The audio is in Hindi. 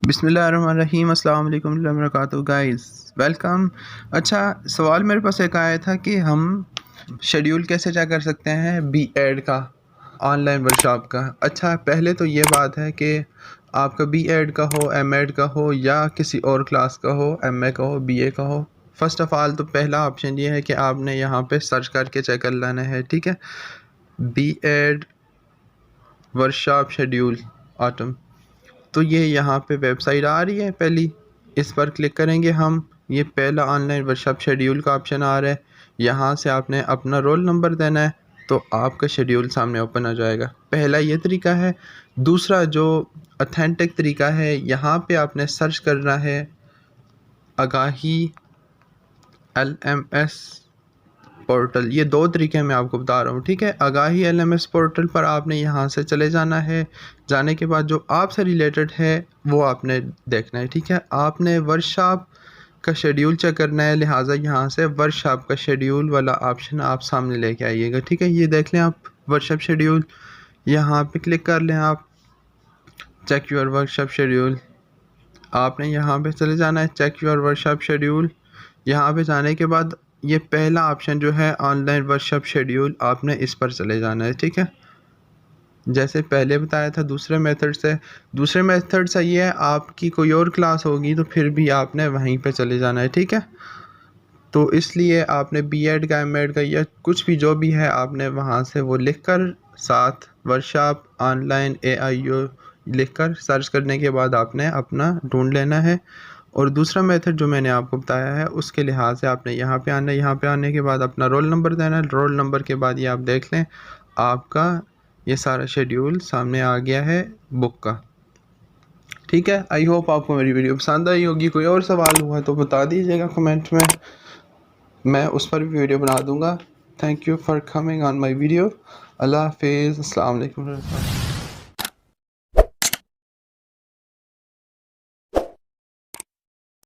बिस्मिल्लाहिर्रहमानिर्रहीम अस्सलाम वालेकुम warahmatullahi wabarakatuh गाइस वेलकम। अच्छा, सवाल मेरे पास एक आया था कि हम शेड्यूल कैसे चेक कर सकते हैं बी.एड का, ऑनलाइन वर्कशॉप का। अच्छा, पहले तो ये बात है कि आपका बी.एड का हो, एम.एड का हो या किसी और क्लास का हो, एम.ए का हो, बी.ए का हो, फ़र्स्ट ऑफ़ ऑल तो पहला ऑप्शन ये है कि आपने यहाँ पे सर्च करके चेक कर लेना है, ठीक है। बी.एड वर्कशॉप शेड्यूल ऑटम, तो ये यहाँ पे वेबसाइट आ रही है पहली, इस पर क्लिक करेंगे हम। ये पहला ऑनलाइन वर्कशॉप शेड्यूल का ऑप्शन आ रहा है। यहाँ से आपने अपना रोल नंबर देना है तो आपका शेड्यूल सामने ओपन आ जाएगा। पहला ये तरीका है। दूसरा जो ऑथेंटिक तरीका है, यहाँ पे आपने सर्च करना है आगाही LMS पोर्टल। ये दो तरीके मैं आपको बता रहा हूँ, ठीक है। आगाही LMS पोर्टल पर आपने यहाँ से चले जाना है। जाने के बाद जो आपसे रिलेटेड है वो आपने देखना है, ठीक है। आपने वर्कशॉप का शेड्यूल चेक करना है, लिहाजा यहाँ से वर्कशॉप का शेड्यूल वाला ऑप्शन आप सामने लेके आइएगा, ठीक है। ये देख लें आप वर्कशॉप शेड्यूल, यहाँ पे क्लिक कर लें आप, चेक योर वर्कशॉप शेड्यूल। आपने यहाँ पे चले जाना है चेक योर वर्कशॉप शेड्यूल। यहाँ पे जाने के बाद ये पहला ऑप्शन जो है ऑनलाइन वर्कशॉप शेड्यूल, आपने इस पर चले जाना है, ठीक है। जैसे पहले बताया था दूसरे मेथड से ये है, आपकी कोई और क्लास होगी तो फिर भी आपने वहीं पे चले जाना है, ठीक है। तो इसलिए आपने बी.एड का, एम.एड का या कुछ भी जो भी है, आपने वहाँ से वो लिख कर साथ वर्कशॉप ऑनलाइन AIO लिख कर सर्च करने के बाद आपने अपना ढूंढ लेना है। और दूसरा मेथड जो मैंने आपको बताया है उसके लिहाज से आपने यहाँ पे आना है। यहाँ पे आने के बाद अपना रोल नंबर देना है। रोल नंबर के बाद ये आप देख लें, आपका ये सारा शेड्यूल सामने आ गया है बुक का, ठीक है। आई होप आपको मेरी वीडियो पसंद आई होगी। कोई और सवाल हुआ तो बता दीजिएगा कमेंट में, मैं उस पर भी वीडियो बना दूँगा। Thank you for coming on my video. अल्लाह हाफिज़, अस्सलाम वालेकुम।